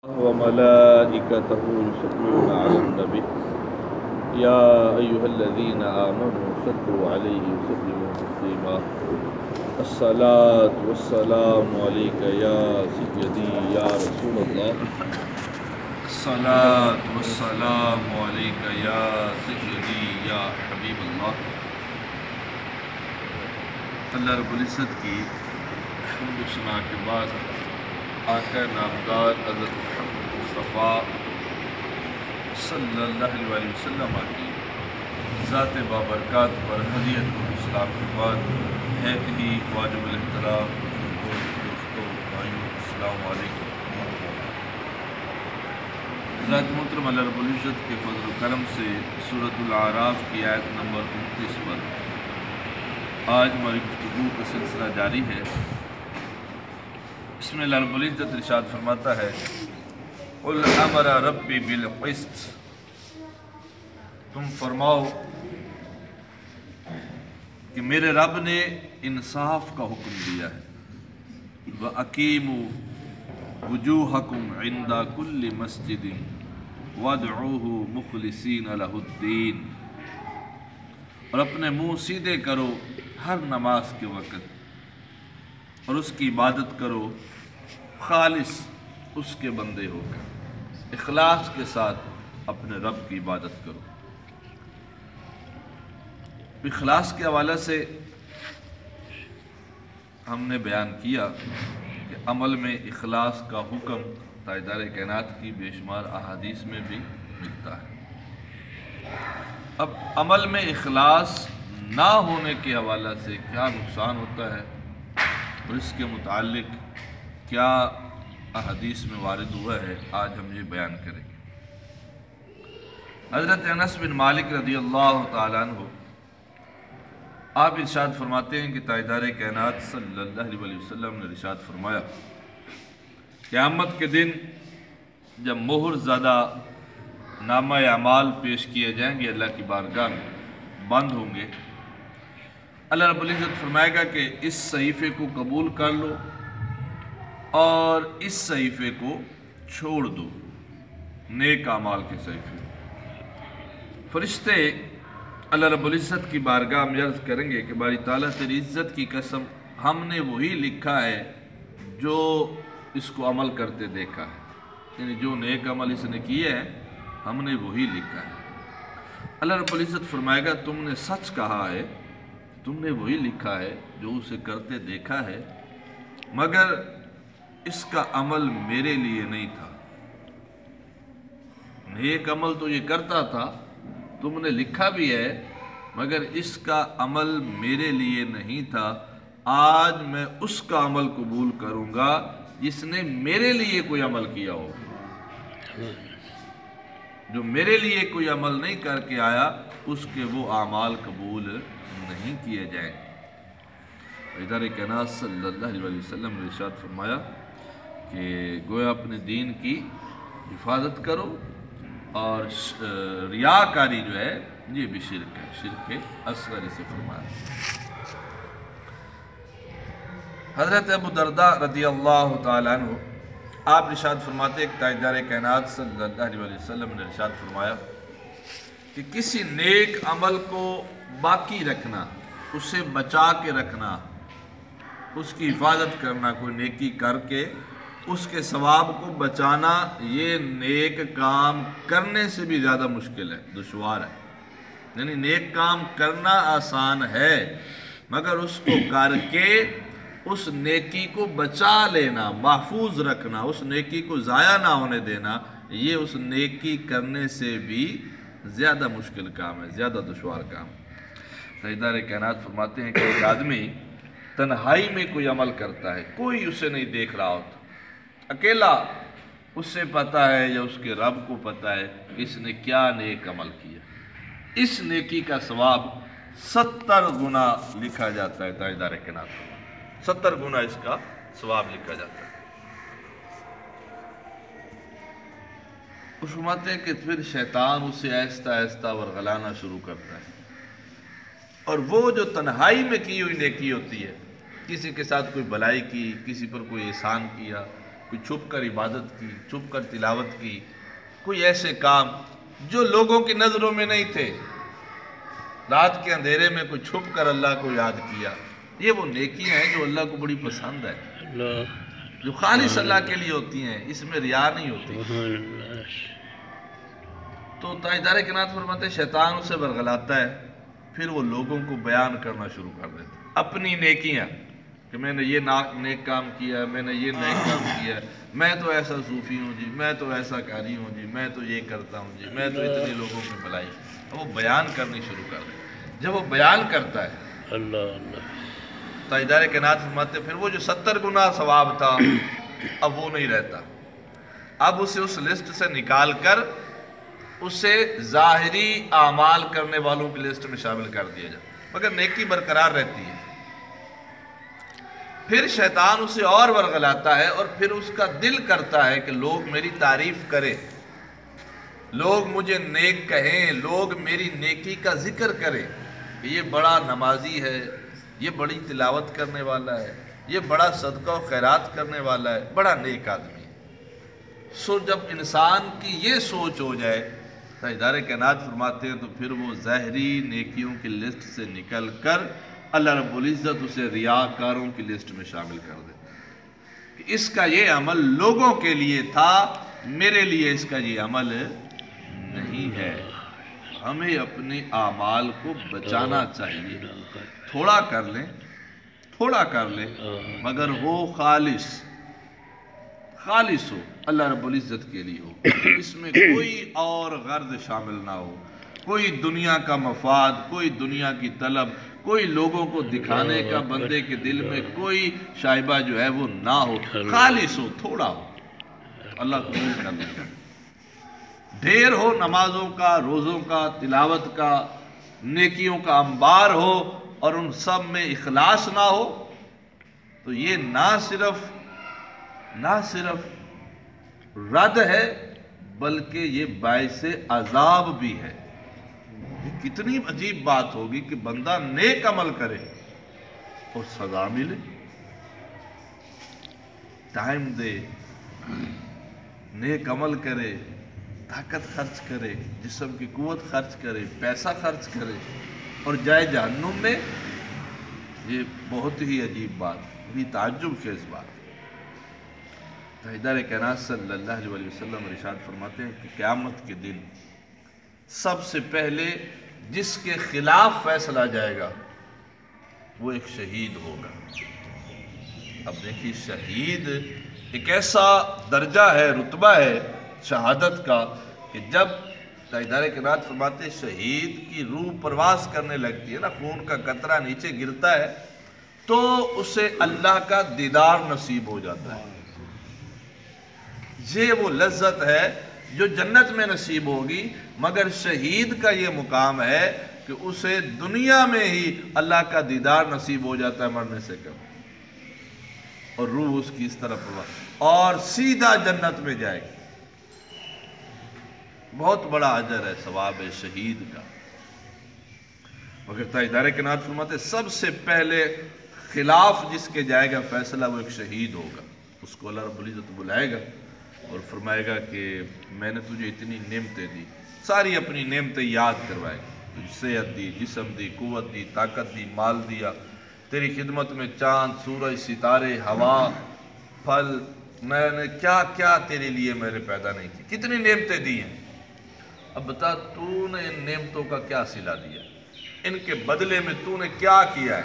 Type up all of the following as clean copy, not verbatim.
وملائكته يصلون على النبي يا أيها الذين آمنوا صلوا عليه وسلموا تسليما الصلاة والسلام عليك يا سيدي يا رسول الله الصلاة والسلام عليك يا سيدي يا حبيب الله۔ اللہ رب العزت کی حمد و ثنا کے بعد آقا نامدار حضرت محمد مصطفیٰ صلی اللہ علیہ وسلم کی ذات بابرکات پر ہدیت و اسلام کے بعد ہے کہ واجب الاحترام دوستوں بھائیوں السلام علیکم۔ ذات محترم اللہ رب العزت کے فضل و کرم سے سورۃ الاعراف کی آیت نمبر 29 پر آج ہماری گفتگو کا سلسلہ جاری ہے۔ اس میں اللہ رب العزت ارشاد فرماتا ہے قُلْ أَمَرَ رَبِّي بِالْقِسْطِ، تم فرماؤ کہ میرے رب نے انصاف کا حکم دیا ہے۔ وَأَقِيمُوا وُجُوهَكُمْ عِنْدَ كُلِّ مَسْجِدٍ وَادْعُوهُ مُخْلِصِينَ لَهُ الدِّينَ، اور اپنے منہ سیدھے کرو ہر نماز کے وقت اور اس کی عبادت کرو خالص اس کے بندے ہو کر، اخلاص کے ساتھ اپنے رب کی عبادت کرو۔ اخلاص کے حوالے سے ہم نے بیان کیا کہ عمل میں اخلاص کا حکم تاجدار کائنات کی بے شمار احادیث میں بھی ملتا ہے۔ اب عمل میں اخلاص نہ ہونے کے حوالے سے کیا نقصان ہوتا ہے اور اس کے متعلق کیا احادیث میں وارد ہوا ہے، آج ہم یہ بیان کریں گے۔ حضرت انس بن مالک رضی اللہ تعالیٰ عنہ آپ ارشاد فرماتے ہیں کہ تاجدار کائنات صلی اللہ علیہ وسلم نے ارشاد فرمایا قیامت کے دن جب مہر زدہ نامہ اعمال پیش کیے جائیں گے اللہ کی بارگاہ میں، بند ہوں گے، اللہ رب العزت فرمائے گا کہ اس صحیفے کو قبول کر لو اور اس صحیفے کو چھوڑ دو، نیک اعمال کے صحیفے۔ فرشتے اللہ رب العزت کی بارگاہ میں عرض کریں گے کہ باری تعالیٰ تیری عزت کی قسم ہم نے وہی لکھا ہے جو اس کو عمل کرتے دیکھا ہے، یعنی جو نیک عمل اس نے کیے ہیں ہم نے وہی لکھا ہے۔ اللہ رب العزت فرمائے گا تم نے سچ کہا ہے، تم نے وہی لکھا ہے جو اسے کرتے دیکھا ہے، مگر اس کا عمل میرے لیے نہیں تھا۔ نیک عمل تو یہ کرتا تھا، تم نے لکھا بھی ہے، مگر اس کا عمل میرے لیے نہیں تھا۔ آج میں اس کا عمل قبول کروں گا جس نے میرے لیے کوئی عمل کیا ہو۔ جو میرے لیے کوئی عمل نہیں کر کے آیا اس کے وہ اعمال قبول نہیں کیے جائیں۔ تاجدار کائنات صلی اللہ علیہ وسلم نے ارشاد فرمایا کہ گویا اپنے دین کی حفاظت کرو، اور ریاکاری جو ہے یہ بھی شرک ہے، شرک اصغر اسے فرمایا۔ حضرت ابو درداء رضی اللہ تعالیٰ عنہ آپ ارشاد فرماتے ہیں کہ تاجدار کائنات صلی اللہ علیہ وسلم نے ارشاد فرمایا کہ کسی نیک عمل کو باقی رکھنا، اسے بچا کے رکھنا، اس کی حفاظت کرنا، کوئی نیکی کر کے اس کے ثواب کو بچانا، یہ نیک کام کرنے سے بھی زیادہ مشکل ہے، دشوار ہے۔ یعنی نیک کام کرنا آسان ہے، مگر اس کو کر کے اس نیکی کو بچا لینا، محفوظ رکھنا، اس نیکی کو ضائع نہ ہونے دینا، یہ اس نیکی کرنے سے بھی زیادہ مشکل کام ہے، زیادہ دشوار کام ہے۔ تاجدار کائنات فرماتے ہیں کہ ایک آدمی تنہائی میں کوئی عمل کرتا ہے، کوئی اسے نہیں دیکھ رہا ہوتا، اکیلا اس سے پتہ ہے یا اس کے رب کو پتہ ہے کہ اس نے کیا نیک عمل کیا، اس نیکی کا ثواب 70 گنا لکھا جاتا ہے۔ تاجدار کائنات 70 گنا اس کا ثواب لکھا جاتا ہے۔ اس فرماتے ہیں کہ پھر شیطان اسے آہستہ آہستہ ورغلانا شروع کرتا ہے، اور وہ جو تنہائی میں کی ہوئی نیکی ہوتی ہے، کسی کے ساتھ کوئی بھلائی کی، کسی پر کوئی احسان کیا، کوئی چھپ کر عبادت کی، چھپ کر تلاوت کی، کوئی ایسے کام جو لوگوں کی نظروں میں نہیں تھے، رات کے اندھیرے میں کوئی چھپ کر اللہ کو یاد کیا، یہ وہ نیکیاں ہیں جو اللہ کو بڑی پسند ہے، جو خالص اللہ کے لیے ہوتی ہیں، اس میں ریا نہیں ہوتی۔ تو تاجدار کائنات فرماتے ہیں شیطان اسے ورغلاتا ہے، پھر وہ لوگوں کو بیان کرنا شروع کر دیتا ہے اپنی نیکیاں، کہ میں نے یہ نیک کام کیا، میں نے یہ نیک کام کیا، میں تو ایسا صوفی ہوں جی، میں تو ایسا قاری ہوں جی، میں تو یہ کرتا ہوں جی، میں تو اتنے لوگوں میں بھلائی۔ وہ بیان کرنی شروع کر دے۔ جب وہ بیان کرتا ہے تاجدار کائنات فرماتے ہیں پھر وہ جو 70 گنا ثواب تھا اب وہ نہیں رہتا، اب اسے اس لسٹ سے نکال کر اسے ظاہری اعمال کرنے والوں کی لسٹ میں شامل کر دیا جائے، مگر نیکی برقرار رہتی ہے۔ پھر شیطان اسے اور ورغلاتا ہے اور پھر اس کا دل کرتا ہے کہ لوگ میری تعریف کریں، لوگ مجھے نیک کہیں، لوگ میری نیکی کا ذکر کریں کہ یہ بڑا نمازی ہے، یہ بڑی تلاوت کرنے والا ہے، یہ بڑا صدقہ و خیرات کرنے والا ہے، بڑا نیک آدمی ہے۔ سو جب انسان کی یہ سوچ ہو جائے تاجدار کائنات فرماتے ہیں تو پھر وہ ظاہری نیکیوں کی لسٹ سے نکل کر اللہ رب العزت اسے ریاکاروں کی لسٹ میں شامل کر دے۔ اس کا یہ عمل لوگوں کے لیے تھا، میرے لیے اس کا یہ عمل نہیں ہے۔ ہمیں اپنے اعمال کو بچانا چاہیے، تھوڑا کر لیں مگر ہو خالص ہو، اللہ رب العزت کے لیے ہو، اس میں کوئی اور غرض شامل نہ ہو، کوئی دنیا کا مفاد، کوئی دنیا کی طلب، کوئی لوگوں کو دکھانے کا بندے کے دل میں کوئی شائبہ جو ہے وہ نہ ہو، خالص ہو، تھوڑا ہو، اللہ قبول کر لے گا۔ ڈھیر ہو نمازوں کا، روزوں کا، تلاوت کا، نیکیوں کا انبار ہو اور ان سب میں اخلاص نہ ہو تو یہ نہ صرف رد ہے بلکہ یہ باعث عذاب بھی ہے۔ یہ کتنی عجیب بات ہوگی کہ بندہ نیک عمل کرے اور سزا ملے، ٹائم دے، نیک عمل کرے، طاقت خرچ کرے، جسم کی قوت خرچ کرے، پیسہ خرچ کرے اور جائے جہنم میں۔ یہ بہت ہی عجیب بات، بڑی تعجب خیز بات۔ تاجدار کائنات صلی اللہ علیہ وسلم ارشاد فرماتے ہیں کہ قیامت کے دن سب سے پہلے جس کے خلاف فیصلہ جائے گا وہ ایک شہید ہوگا۔ اب دیکھیے شہید ایک ایسا درجہ ہے، رتبہ ہے شہادت کا کہ جب تاجدار کائنات فرماتے ہیں شہید کی روح پرواز کرنے لگتی ہے نا، خون کا قطرہ نیچے گرتا ہے تو اسے اللہ کا دیدار نصیب ہو جاتا ہے۔ یہ وہ لذت ہے جو جنت میں نصیب ہوگی، مگر شہید کا یہ مقام ہے کہ اسے دنیا میں ہی اللہ کا دیدار نصیب ہو جاتا ہے مرنے سے قبل، اور روح اس کی اس طرح پرواز اور سیدھا جنت میں جائے گی۔ بہت بڑا اجر ہے، ثواب ہے شہید کا۔ مگر تاجدار کائنات فرماتے ہیں سب سے پہلے خلاف جس کے جائے گا فیصلہ وہ ایک شہید ہوگا۔ اس کو اللہ رب العزت بلائے گا اور فرمائے گا کہ میں نے تجھے اتنی نعمتیں دی، ساری اپنی نعمتیں یاد کروائے گا، تجھے صحت دی، جسم دی، قوت دی، طاقت دی، مال دیا، تیری خدمت میں چاند، سورج، ستارے، ہوا، پھل، میں نے کیا کیا تیرے لیے میں نے پیدا نہیں کی، کتنی نعمتیں دی ہیں۔ اب بتا تو نے ان نعمتوں کا کیا صلہ دیا، ان کے بدلے میں تو نے کیا کیا ہے،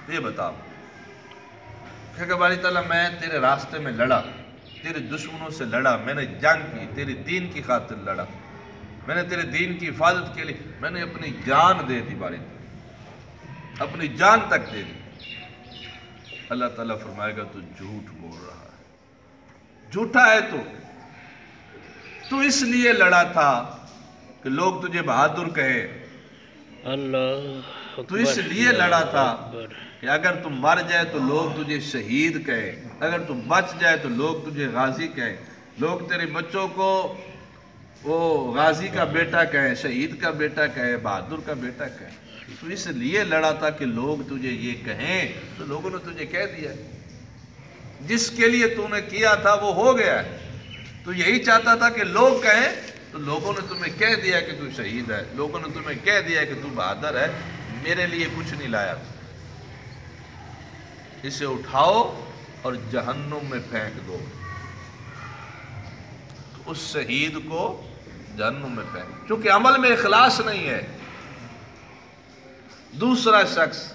یہ بتا۔ کہ باری تعالیٰ میں تیرے راستے میں لڑا، تیرے دشمنوں سے لڑا، میں نے جنگ کی، تیرے دین کی خاطر لڑا، میں نے تیرے دین کی حفاظت کے لیے میں نے اپنی جان دے دی، باری تعالیٰ اپنی جان تک دے دی۔ اللہ تعالیٰ فرمائے گا تو جھوٹ بول رہا ہے، جھوٹا ہے تو اس لیے لڑا تھا کہ لوگ تجھے بہادر کہے، تو اس لیے لڑا تھا کہ اگر تم مر جائے تو لوگ تجھے شہید کہے، اگر تم بچ جائے تو لوگ تجھے غازی کہے، لوگ تیرے بچوں کو وہ غازی کا بیٹا کہے، شہید کا بیٹا کہے، بہادر کا بیٹا کہے۔ تو اس لیے لڑا تھا کہ لوگ تجھے یہ کہیں، تو لوگوں نے تجھے کہہ دیا، جس کے لیے تو نے کیا تھا وہ ہو گیا ہے. تو یہی چاہتا تھا کہ لوگ کہیں تو لوگوں نے تمہیں کہہ دیا کہ تو شہید ہے, لوگوں نے تمہیں کہہ دیا کہ تو بہادر ہے, میرے لیے کچھ نہیں لایا. اسے اٹھاؤ اور جہنم میں پھینک دو. تو اس شہید کو جہنم میں پھینک, چونکہ عمل میں اخلاص نہیں ہے. دوسرا شخص